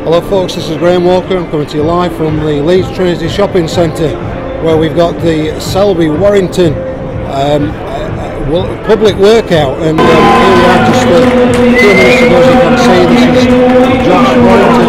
Hello folks, this is Graham Walker. I'm coming to you live from the Leeds Trinity shopping centre, where we've got the Selby Warrington public workout, and here we are just 2 minutes ago. As you can see, this is Josh Warrington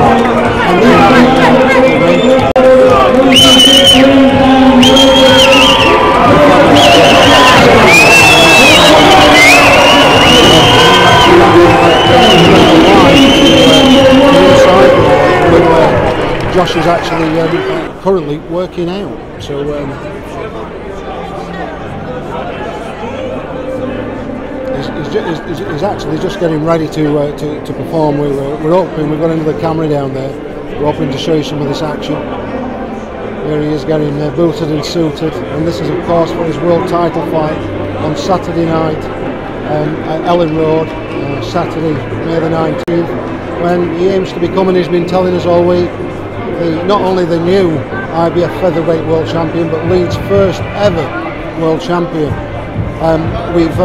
Josh is actually currently working out, so he's actually just getting ready to perform. We're hoping, we've got another camera down there, we're hoping to show you some of this action. Here he is getting booted and suited, and this is of course for his world title fight on Saturday night at Elland Road, Saturday May the 19th, when he aims to become, and he's been telling us all week, not only the new IBF Featherweight World Champion, but Leeds' first ever World Champion. We've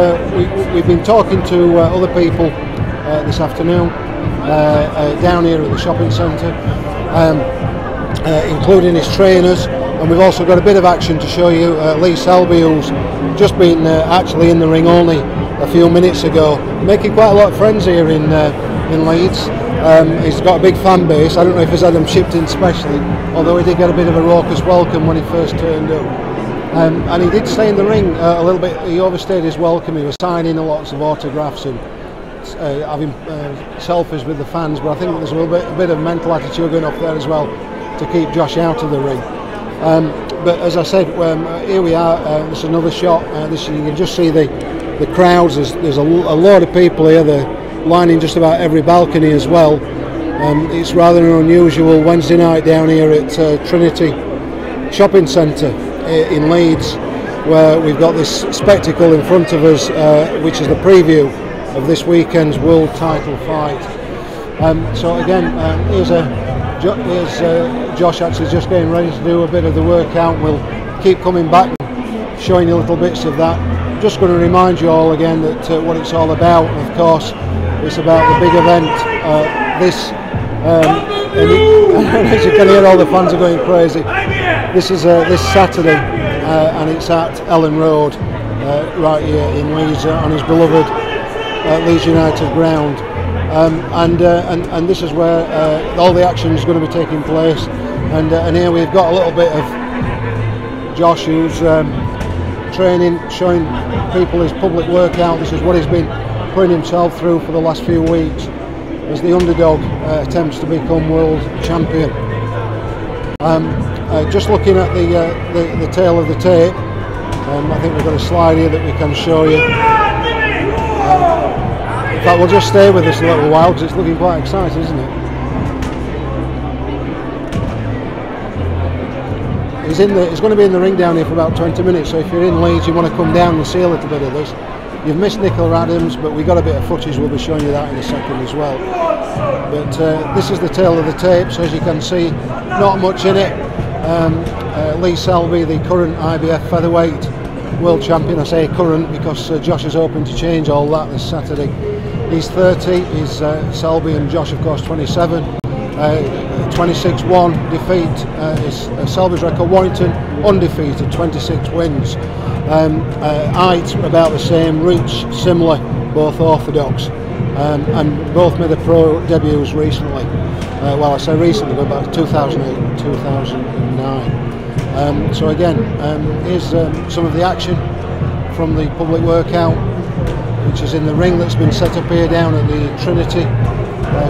been talking to other people this afternoon down here at the shopping centre, including his trainers, and we've also got a bit of action to show you. Lee Selby, who's just been actually in the ring only a few minutes ago, making quite a lot of friends here in Leeds. He's got a big fan base. I don't know if he's had them shipped in specially, although he did get a bit of a raucous welcome when he first turned up. And he did stay in the ring a little bit. He overstayed his welcome. He was signing lots of autographs and having selfies with the fans, but I think there's a bit of mental attitude going off there as well to keep Josh out of the ring. But as I said, here we are. This is another shot. You can just see the crowds. There's a lot of people here. They're lining just about every balcony as well. It's rather an unusual Wednesday night down here at Trinity shopping centre in Leeds, where we've got this spectacle in front of us, which is the preview of this weekend's world title fight. So again, here's Josh actually just getting ready to do a bit of the workout. We'll keep coming back and showing you little bits of that. Just going to remind you all again that what it's all about. And of course, it's about the big event. And as you can hear, all the fans are going crazy. This is this Saturday, and it's at Elland Road, right here in Leeds, on his beloved Leeds United ground. And this is where all the action is going to be taking place. And here we've got a little bit of Josh, who's training, showing people his public workout. This is what he's been putting himself through for the last few weeks as the underdog attempts to become world champion. Just looking at the tail of the tape, I think we've got a slide here that we can show you. In fact, we'll just stay with this a little while because it's looking quite exciting, isn't it? He's going to be in the ring down here for about 20 minutes, so if you're in Leeds, you want to come down and see a little bit of this. You've missed Nicola Adams, but we got a bit of footage. We'll be showing you that in a second as well. But this is the tail of the tape, so as you can see, not much in it. Lee Selby, the current IBF Featherweight World Champion. I say current because Josh is hoping to change all that this Saturday. He's 30, he's Selby, and Josh of course 27. 26-1 defeat is Selby's record. Warrington undefeated, 26 wins. Height about the same, reach similar, both orthodox, and both made their pro debuts recently. Well, I say recently, but about 2008 2009. So again, here's some of the action from the public workout, which is in the ring that's been set up here down at the Trinity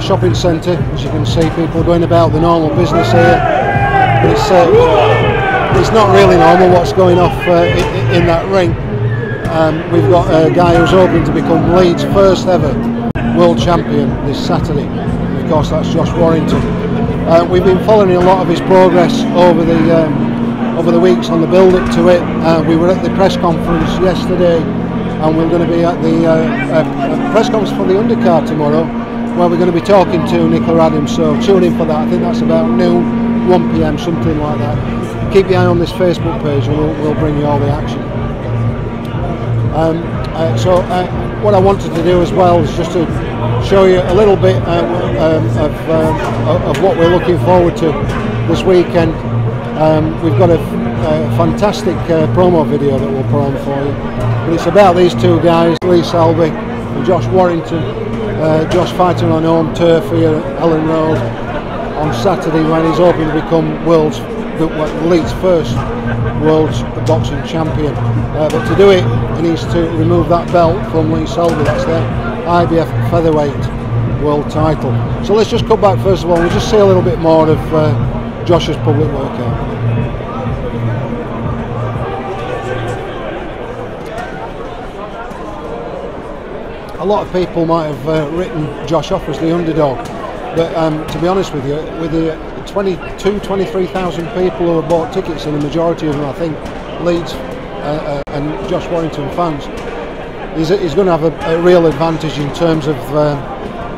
shopping centre. As you can see, people going about the normal business here, but it's not really normal what's going off in that ring. We've got a guy who's hoping to become Leeds' first ever world champion this Saturday. Of course, that's Josh Warrington. We've been following a lot of his progress over the weeks on the build-up to it. We were at the press conference yesterday, and we're going to be at the press conference for the undercard tomorrow, where we're going to be talking to Nicola Adams, so tune in for that. I think that's about noon, 1 PM, something like that. Keep your eye on this Facebook page and we'll bring you all the action. What I wanted to do as well is just to show you a little bit of what we're looking forward to this weekend. We've got a fantastic promo video that we'll put on for you, but it's about these two guys, Lee Selby and Josh Warrington. Josh fighting on home turf here at Elland Road on Saturday, when he's hoping to become Leeds' first world boxing champion. But to do it, he needs to remove that belt from Lee Selby. That's their IBF Featherweight world title. So let's just cut back first of all and just see a little bit more of Josh's public workout. A lot of people might have written Josh off as the underdog, but to be honest with you, with the 23,000 people who have bought tickets, and the majority of them, I think, Leeds and Josh Warrington fans, he's going to have a real advantage in terms of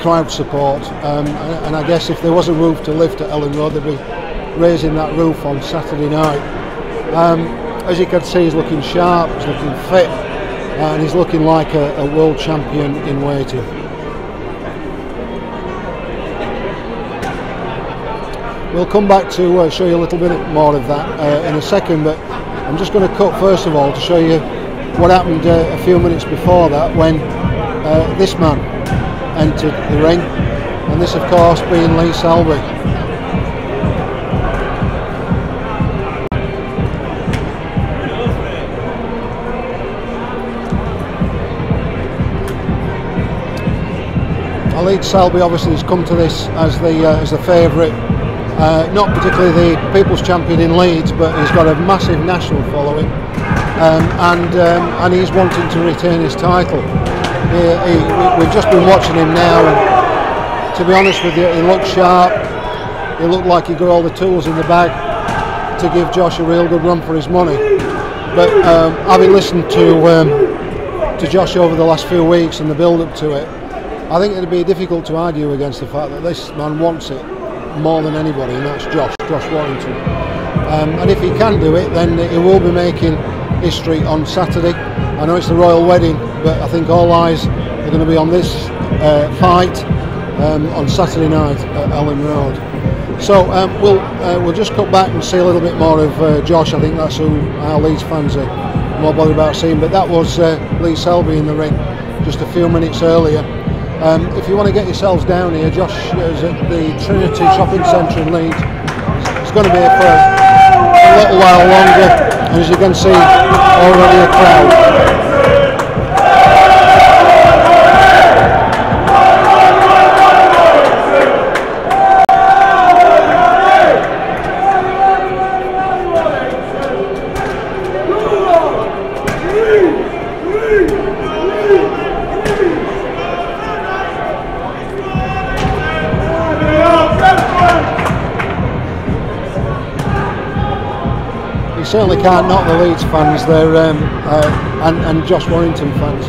crowd support. And I guess if there was a roof to lift at Elland Road, they'd be raising that roof on Saturday night. As you can see, he's looking sharp, he's looking fit, and he's looking like a world champion in waiting. We'll come back to show you a little bit more of that in a second, but I'm just going to cut first of all to show you what happened a few minutes before that, when this man entered the ring, and this of course being Lee Selby. Leeds Selby obviously has come to this as the favourite, not particularly the People's Champion in Leeds, but he's got a massive national following, and he's wanting to retain his title. We've just been watching him now, and to be honest with you, he looked sharp. He looked like he got all the tools in the bag to give Josh a real good run for his money. But having listened to Josh over the last few weeks and the build-up to it, I think it'd be difficult to argue against the fact that this man wants it more than anybody, and that's Josh Warrington. And if he can do it, then he will be making history on Saturday. I know it's the royal wedding, but I think all eyes are going to be on this fight on Saturday night at Elland Road. So we'll just cut back and see a little bit more of Josh. I think that's who our Leeds fans are more bothered about seeing. But that was Lee Selby in the ring just a few minutes earlier. If you want to get yourselves down here, Josh is at the Trinity shopping centre in Leeds. It's going to be here for a little while longer, and as you can see, already a crowd. Certainly can't knock the Leeds fans there, and Josh Warrington fans.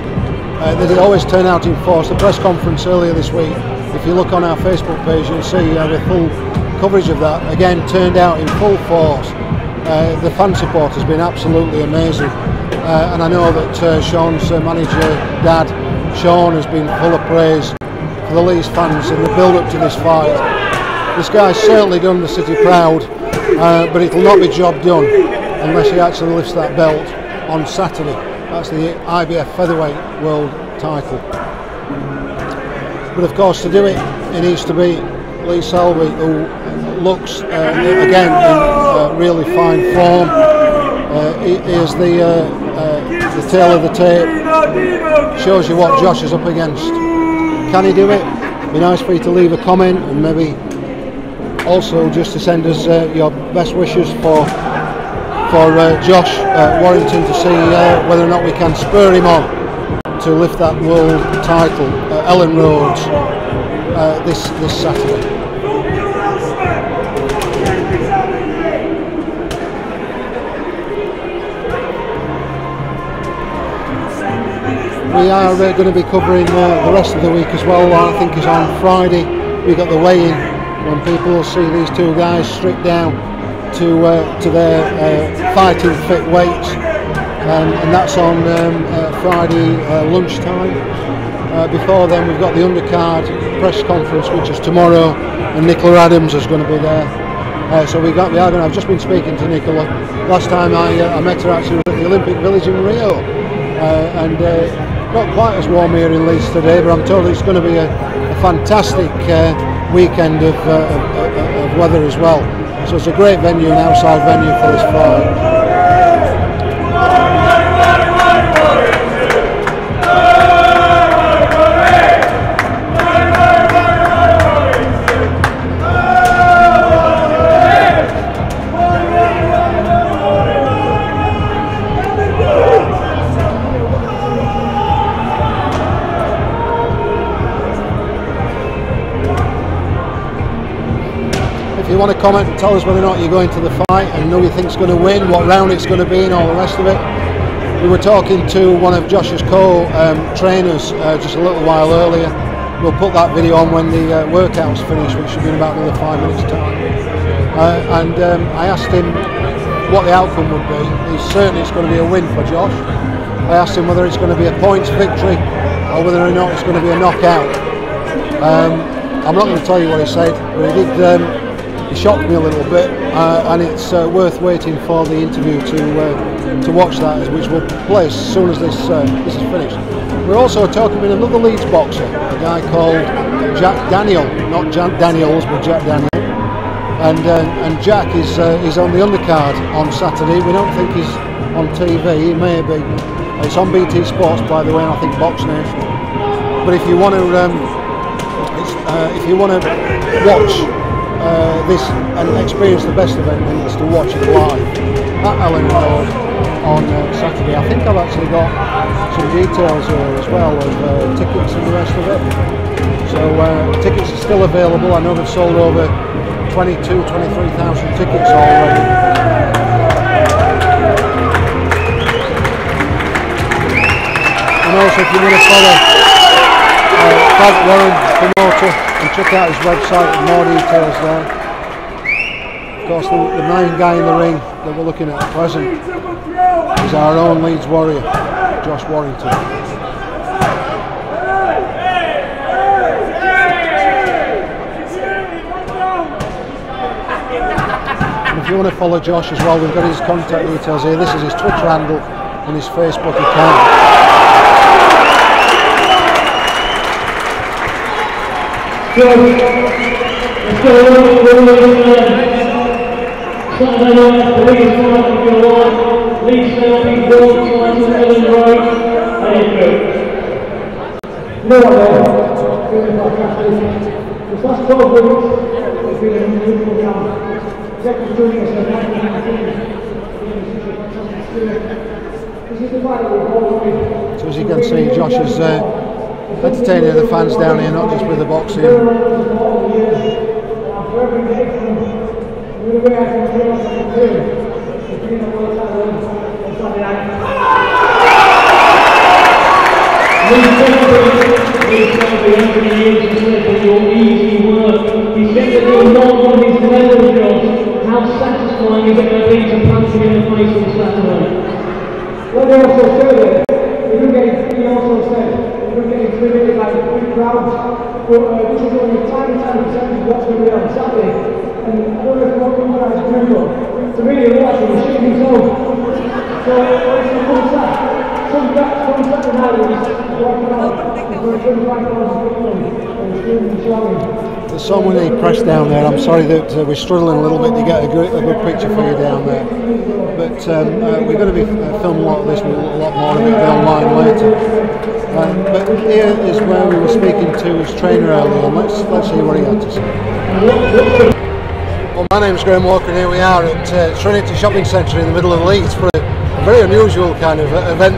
They always turn out in force. The press conference earlier this week, if you look on our Facebook page, you'll see the full coverage of that. Again, turned out in full force. The fan support has been absolutely amazing, and I know that Sean's manager, Dad, Sean, has been full of praise for the Leeds fans in the build-up to this fight. This guy's certainly done the city proud, but it'll not be job done unless he actually lifts that belt on Saturday. That's the IBF Featherweight world title. But of course, to do it, it needs to be Lee Selby, who looks again in really fine form. Here's the tail of the tape. Shows you what Josh is up against. Can he do it? It'd be nice for you to leave a comment, and maybe also just to send us your best wishes for Josh Warrington, to see whether or not we can spur him on to lift that world title at Elland Road this Saturday. We are going to be covering the rest of the week as well. I think it's on Friday. We've got the weigh-in, when people will see these two guys stripped down to their fighting fit weights, and that's on Friday lunchtime. Before then, we've got the undercard press conference, which is tomorrow, and Nicola Adams is going to be there. So we are going to. I've just been speaking to Nicola. Last time I met her actually was at the Olympic Village in Rio, and not quite as warm here in Leeds today, but I'm told it's going to be a fantastic weekend of weather as well. So it's a great venue, an outside venue for this fight. If you want to comment and tell us whether or not you're going to the fight and who you think is going to win, what round it's going to be and all the rest of it. We were talking to one of Josh's co-trainers just a little while earlier. We'll put that video on when the workout's finished, which should be in about another 5 minutes time. I asked him what the outcome would be. He's certain it's going to be a win for Josh. I asked him whether it's going to be a points victory or whether or not it's going to be a knockout. I'm not going to tell you what he said, but he did. He shocked me a little bit, and it's worth waiting for the interview to watch that, which will play as soon as this is finished. We're also talking with another Leeds boxer, a guy called Jack Daniel, not Jack Daniels, but Jack Daniel. And Jack is on the undercard on Saturday. We don't think he's on TV. He may be. It's on BT Sports, by the way, and I think Box Nation. But if you want to watch this and experience the best event, then it's to watch it live at Elland on Saturday. I think I've actually got some details here as well of tickets and the rest of it. So tickets are still available. I know they've sold over 23,000 tickets already. And also, if you want to follow Featherweight promoter and check out his website with more details there. Of course, the main guy in the ring that we're looking at present is our own Leeds Warrior, Josh Warrington. And if you want to follow Josh as well, we've got his contact details here. This is his Twitter handle and his Facebook account. Saturday night, the Leeds Warrior will be alive. Lee Selby, World Title, Elland Road. How do you feel? No one there. Feeling fantastic. This last 12 weeks has been an unbelievable camp. Jack doing us a So as you can see, Josh is entertaining the fans down here, not just with the boxing. How satisfying is it going to be to punch him in the face on Saturday? What they also said, he also said, we're getting treated like big crowds, but this is only a tiny percentage of what's going to be on Saturday. And I don't know if what guys do, but to me, they're watching the shit himself. So it's a cool set. Some Saturday night is walking out, and we're 25,000 people and screaming and shouting. There's so many press down there. I'm sorry that we're struggling a little bit to get a good picture for you down there. But we're going to be filming a lot of this, with a lot more of it online later. But here is where we were speaking to his trainer earlier, and let's see what he had to say. Well, my name's Graham Walker, and here we are at Trinity Shopping Centre in the middle of Leeds for a very unusual kind of event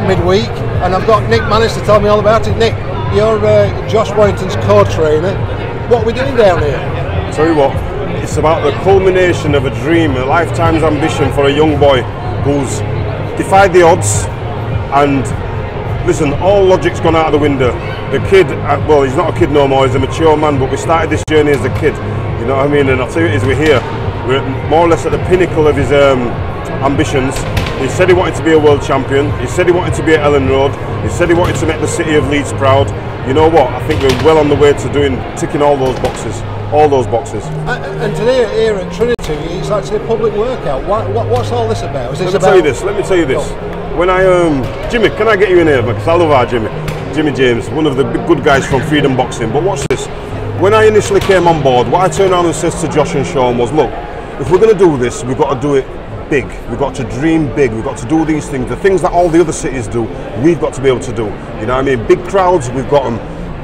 midweek. And I've got Nick Manning to tell me all about it. Nick, you're Josh Warrington's co-trainer. What are we doing down here? Tell you what, it's about the culmination of a dream, a lifetime's ambition for a young boy who's defied the odds, and listen, all logic's gone out of the window. The kid, well, he's not a kid no more, he's a mature man, but we started this journey as a kid, you know what I mean? And I'll tell you, as we're here, we're more or less at the pinnacle of his ambitions. He said he wanted to be a world champion, he said he wanted to be at Elland Road, He said he wanted to make the city of Leeds proud. You know what? I think we're well on the way to ticking all those boxes. All those boxes. And today here at Trinity, it's actually a public workout. What's all this about? Is this Let me tell you this. When I Jimmy, can I get you in here? Because I love our Jimmy James, one of the big good guys from Freedom Boxing. But watch this. When I initially came on board, what I turned around and said to Josh and Sean was, look, if we're going to do this, we've got to do it big. We've got to dream big. We've got to do these things. The things that all the other cities do, we've got to be able to do. You know what I mean? Big crowds, we've got them.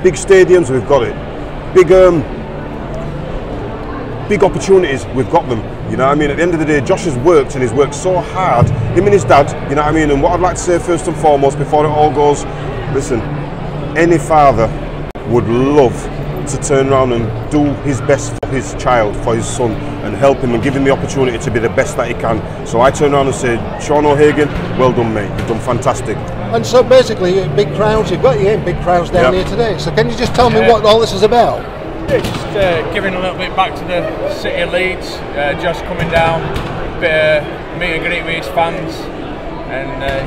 Big stadiums, we've got it. Big opportunities, we've got them. You know what I mean? At the end of the day, Josh has worked, and he's worked so hard, him and his dad, you know what I mean? And what I'd like to say first and foremost, before it all goes, listen, any father would love to turn around and do his best for his child, for his son, and help him and give him the opportunity to be the best that he can. So I turn around and say, Sean O'Hagan, well done, mate, you've done fantastic. And so basically, big crowds, you've got big crowds down here today. So can you just tell me what all this is about? Just giving a little bit back to the city of Leeds. Josh coming down, bit of meet and greet with his fans, and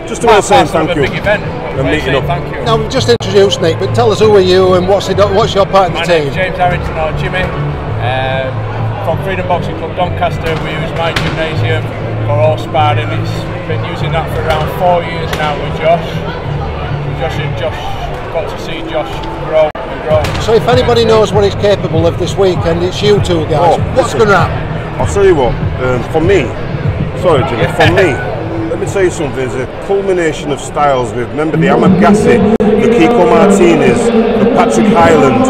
just to say thank you. Big event. Thank you. Now we've just introduced Nick, but tell us who are you and what's your part of the team? James Harrington or Jimmy from Freedom Boxing Club Doncaster. We use my gymnasium for all sparring. It's been using that for around 4 years now with Josh. Josh got to see Josh grow. So if anybody knows what he's capable of this weekend, it's you two guys. What's going to happen? I'll tell you what, for me, sorry Jimmy, for me, let me tell you something, it's a culmination of styles. We remember the Ahmed Gassi, the Kiko Martinez, the Patrick Hyland,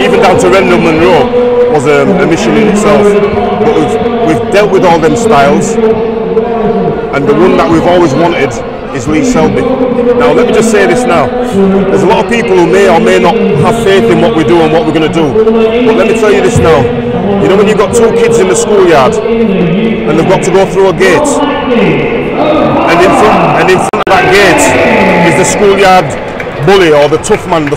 even down to Rendell Monroe was a mission in itself. But we've dealt with all them styles, and the one that we've always wanted is Lee Selby. Now let me just say this now, there's a lot of people who may or may not have faith in what we do and what we're going to do, but let me tell you this now, you know when you've got two kids in the schoolyard and they've got to go through a gate, and in front of that gate is the schoolyard bully or the tough man,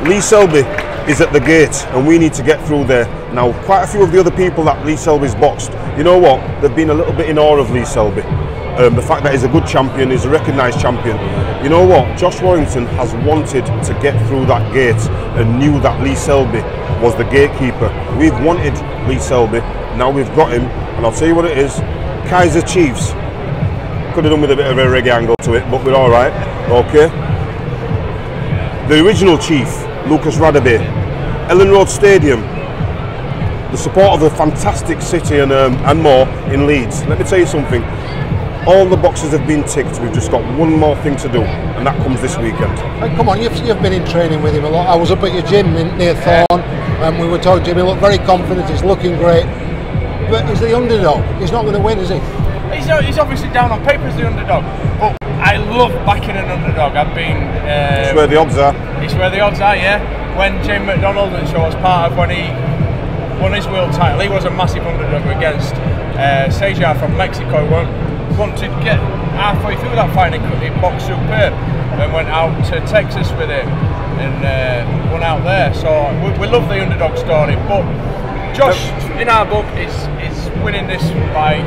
Lee Selby is at the gate and we need to get through there. Now quite a few of the other people that Lee Selby's boxed, you know what, they've been a little bit in awe of Lee Selby. The fact that he's a good champion, he's a recognised champion. You know what? Josh Warrington has wanted to get through that gate and knew that Lee Selby was the gatekeeper. We've wanted Lee Selby, now we've got him, and I'll tell you what it is, Kaiser Chiefs. Could have done with a bit of a reggae angle to it, but we're alright, okay? The original chief, Lucas Radabe, Elland Road Stadium, the support of a fantastic city and more in Leeds. Let me tell you something. All the boxes have been ticked. We've just got one more thing to do, and that comes this weekend. Hey, come on, you've been in training with him a lot. I was up at your gym near Thorn, and we were talking to him. He looked very confident. He's looking great, but he's the underdog. He's not going to win, is he? He's obviously down on paper as the underdog, but I love backing an underdog. I've been. It's where the odds are. It's where the odds are. Yeah. When James McDonald and so was part of when he won his world title, he was a massive underdog against Sejar from Mexico. Wanted to get halfway through that fight, he boxed superb and went out to Texas with him and won out there. So we love the underdog story, but Josh in our book is winning this by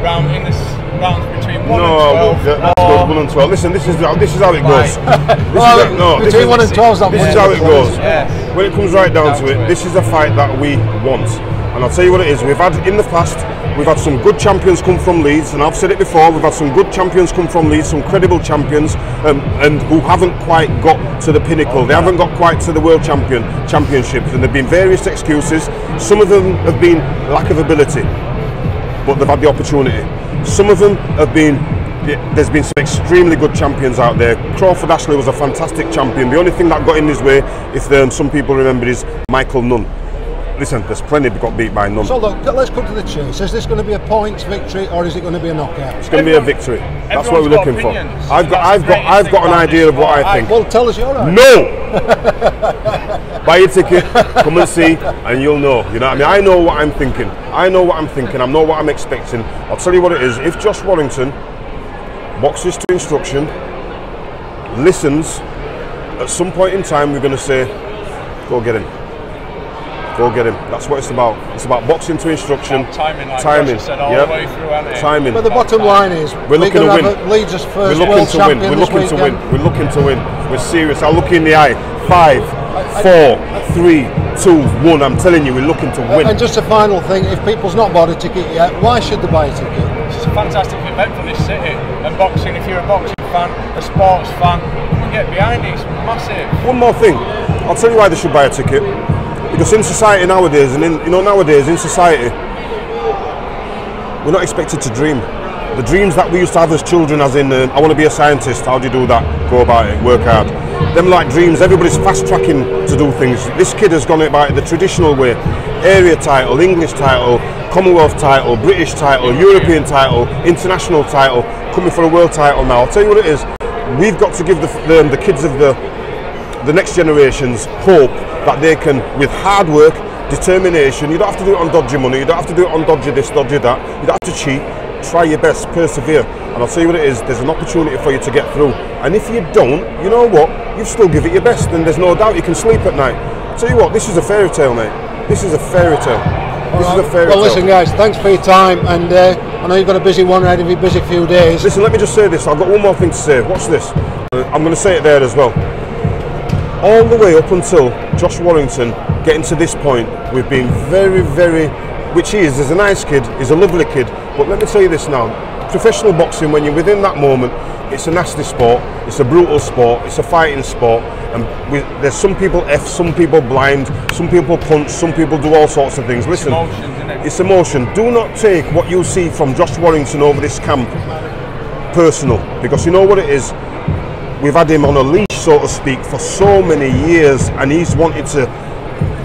rounds between 1 and 12. That's good, 1 and 12. Listen, this is how it goes. Between 1 and 12 this is how it goes. Yes. When it comes right down to it, this is a fight that we want. And I'll tell you what it is, we've had in the past, we've had some good champions come from Leeds, and I've said it before, we've had some good champions come from Leeds, some credible champions, and who haven't quite got to the pinnacle. They haven't got quite to the world championships, and there have been various excuses. Some of them have been lack of ability, but they've had the opportunity. Some of them have been, there's been some extremely good champions out there. Crawford Ashley was a fantastic champion. The only thing that got in his way, if some people remember, is Michael Nunn. Listen, there's plenty that got beat by Nunn. So look, let's cut to the chase. Is this going to be a points victory or is it going to be a knockout? It's going to be a victory. That's what we're looking for. I've got an idea of what I think. Well, tell us your idea. No! Buy your ticket, come and see, and you'll know. You know what I mean? I know what I'm thinking. I know what I'm expecting. I'll tell you what it is. If Josh Warrington boxes to instruction, listens, at some point in time we're going to say, go get him. go get him. That's what it's about. It's about boxing to instruction. Timing, like timing. Said all the way through, hasn't it? Timing. But the bottom line is, we're looking to win. Leeds' first we're world looking to win. champion We're this looking to win. weekend. We're looking to win. We're serious. I'll look you in the eye. 5, 4, 3, 2, 1. I'm telling you, we're looking to win. And just a final thing: if people's not bought a ticket yet, why should they buy a ticket? It's a fantastic event for this city. And boxing, if you're a boxing fan, a sports fan, come and get behind it. It's massive. One more thing. I'll tell you why they should buy a ticket. Because in society nowadays, and nowadays in society, we're not expected to dream. The dreams that we used to have as children, as in, I want to be a scientist. How do you do that? Go about it, work hard. Them like dreams, everybody's fast tracking to do things. This kid has gone about it the traditional way. Area title, English title, Commonwealth title, British title, European title, international title, coming for a world title now. I'll tell you what it is. We've got to give the kids of the next generations hope that they can, with hard work, determination, you don't have to do it on dodgy money, you don't have to do it on dodgy this, dodgy that, you don't have to cheat, try your best, persevere, and I'll tell you what it is, there's an opportunity for you to get through, and if you don't, you know what, you've still give it your best, and there's no doubt you can sleep at night. I'll tell you what, this is a fairy tale, mate, this is a fairy tale. This is a fairy tale. Well, listen guys, thanks for your time, and I know you've got a busy one ahead of you, busy few days. Listen, let me just say this, I've got one more thing to say, watch this, I'm going to say it there as well. All the way up until Josh Warrington getting to this point, we've been very, very, which he is, he's a nice kid, he's a lovely kid, but let me tell you this now, professional boxing, when you're within that moment, it's a nasty sport, it's a brutal sport, it's a fighting sport, and there's some people F, some people blind, some people punch, some people do all sorts of things. Listen, it's emotions, isn't it? It's emotion. Do not take what you see from Josh Warrington over this camp personal, because you know what it is, we've had him on a leash, so to speak, for so many years, and he's wanted to.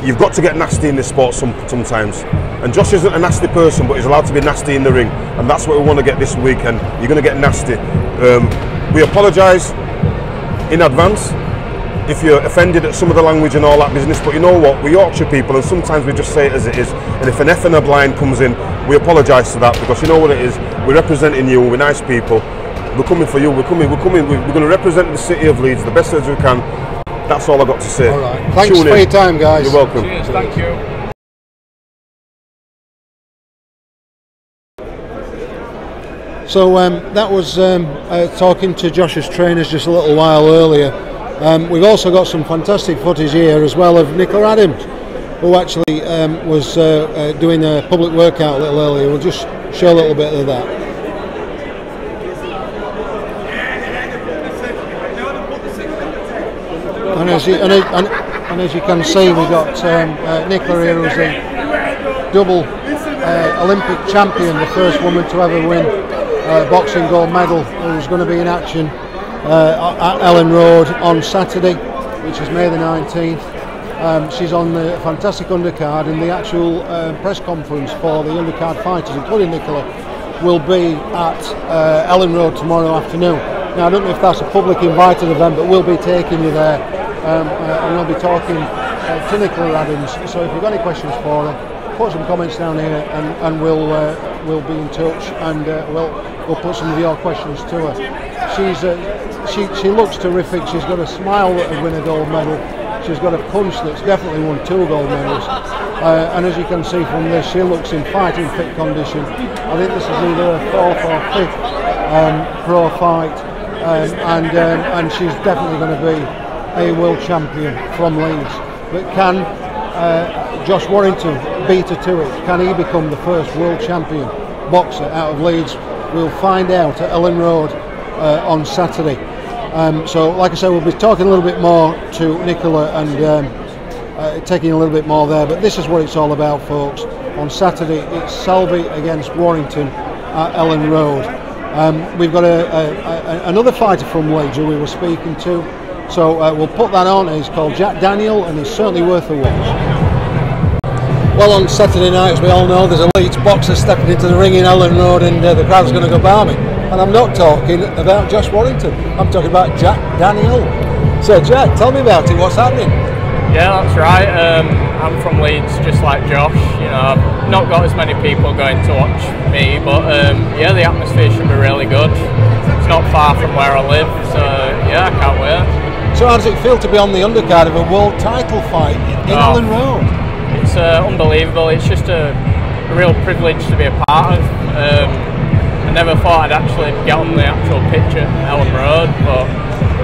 You've got to get nasty in this sport sometimes. And Josh isn't a nasty person, but he's allowed to be nasty in the ring, and that's what we want to get this weekend. You're going to get nasty. We apologise in advance if you're offended at some of the language and all that business, but you know what? We're Yorkshire people, and sometimes we just say it as it is. And if an F and a blind comes in, we apologise for that, because you know what it is. We're representing you. We're nice people. We're coming for you. We're coming. We're going to represent the city of Leeds the best as we can. That's all I've got to say. All right. Thanks for your time, guys. You're welcome. Cheers, thank you. So that was talking to Josh's trainers just a little while earlier. We've also got some fantastic footage here as well of Nicola Adams, who actually was doing a public workout a little earlier. We'll just show a little bit of that. And as you can see, we've got Nicola here, who's a double Olympic champion, the first woman to ever win boxing gold medal, who's going to be in action at Elland Road on Saturday, which is May the 19th. She's on the fantastic undercard, and the actual press conference for the undercard fighters, including Nicola, will be at Elland Road tomorrow afternoon. Now, I don't know if that's a public invited event, but we'll be taking you there, and I'll be talking to Nicola Adams. So if you've got any questions for her, put some comments down here, and we'll be in touch, and we'll put some of your questions to her. She looks terrific. She's got a smile that would win a gold medal. She's got a punch that's definitely won 2 gold medals, and as you can see from this, she looks in fighting fit condition. I think this is either her 4th or 5th pro fight. And she's definitely going to be a world champion from Leeds. But can Josh Warrington beat her to it? Can he become the first world champion boxer out of Leeds? We'll find out at Elland Road on Saturday. So like I said, we'll be talking a little bit more to Nicola and taking a little bit more there, but this is what it's all about, folks. On Saturday it's Selby against Warrington at Elland Road. We've got another fighter from Leeds who we were speaking to, so we'll put that on. He's called Jack Daniel, and he's certainly worth a watch. Well, on Saturday night, as we all know, there's a Leeds boxer stepping into the ring in Elland Road, and the crowd's going to go balmy. And I'm not talking about Josh Warrington, I'm talking about Jack Daniel. So Jack, tell me about it, what's happening? Yeah, that's right. I'm from Leeds, just like Josh. You know, I've not got as many people going to watch me, but yeah, the atmosphere should be really good. It's not far from where I live, so yeah, I can't wait. So how does it feel to be on the undercard of a world title fight in Elland Road? it's unbelievable. It's just a real privilege to be a part of. I never thought I'd actually get on the actual pitch at Elland Road, but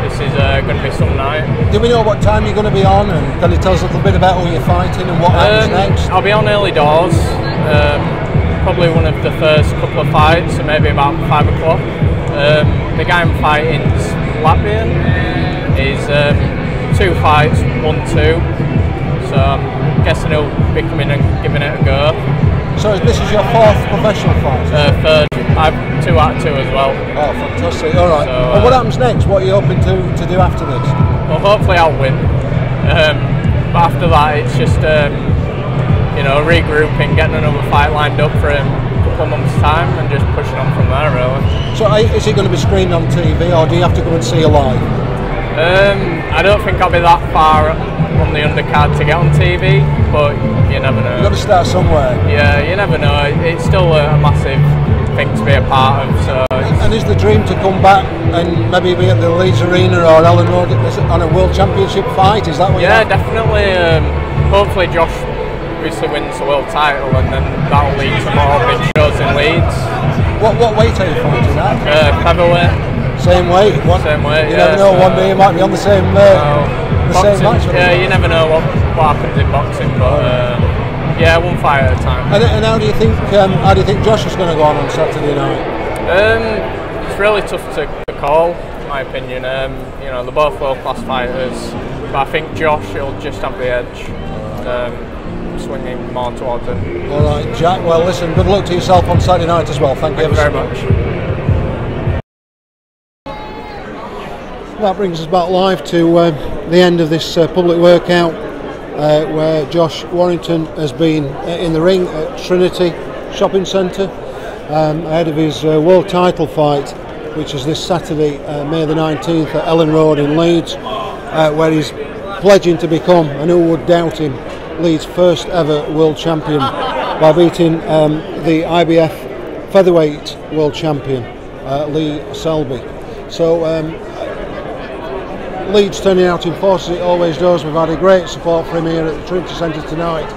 this is going to be some night. Do we know what time you're going to be on, and can you tell us a little bit about who you're fighting and what happens next? I'll be on early doors, probably one of the first couple of fights, so maybe about 5 o'clock. The guy I'm fighting is Latvian. He's 2 fights, 1-2, so I'm guessing he'll be coming and giving it a go. So this is your 4th professional fight? 3rd. I've 2 out of 2 as well. Oh, fantastic! All right. So, and what happens next? What are you hoping to do after this? Well, hopefully I'll win. But after that, it's just you know, regrouping, getting another fight lined up for a couple of months' time, and just pushing on from there, really. So, is it going to be screened on TV, or do you have to go and see it live? I don't think I'll be that far on the undercard to get on TV, but you never know. You've got to start somewhere. Yeah, you never know. It's still a massive thing to be a part of. So. And is the dream to come back and maybe be at the Leeds Arena or Elland Road on a World Championship fight? Is that what? Yeah, definitely. Hopefully, Josh obviously wins the world title, and then that'll lead to more big shows in Leeds. What weight are you fighting at? Featherweight. Same weight. Same weight. You never know. One day you might be on the same. Boxing, same match. Yeah, you never know what happens in boxing, but yeah, 1 fight at a time. And how do you think Josh is going to go on Saturday night? It's really tough to call, in my opinion. You know, they're both world-class fighters, but I think Josh will just have the edge, swinging more towards him. All right, Jack. Well, listen. Good luck to yourself on Saturday night as well. Thank you very much. That brings us back live to the end of this public workout, where Josh Warrington has been in the ring at Trinity Shopping Centre ahead of his world title fight, which is this Saturday, May the 19th at Elland Road in Leeds, where he's pledging to become, and who would doubt him, Leeds' first ever world champion by beating the IBF Featherweight world champion, Lee Selby. So Leeds turning out in force as it always does. We've had a great support for him here at the Trinity Centre tonight.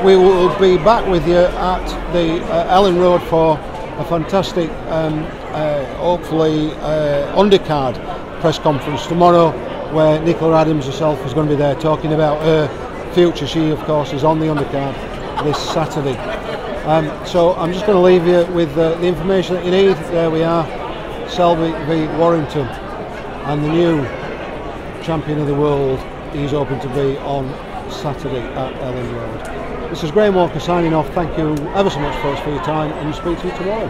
We will be back with you at the Elland Road for a fantastic, hopefully undercard press conference tomorrow, where Nicola Adams herself is going to be there talking about her future. She of course is on the undercard this Saturday. So I'm just going to leave you with the information that you need. There we are, Selby v Warrington, and the new champion of the world he's hoping to be on Saturday at Elland Road. This is Graham Walker signing off. Thank you ever so much, folks, for your time, and speak to you tomorrow.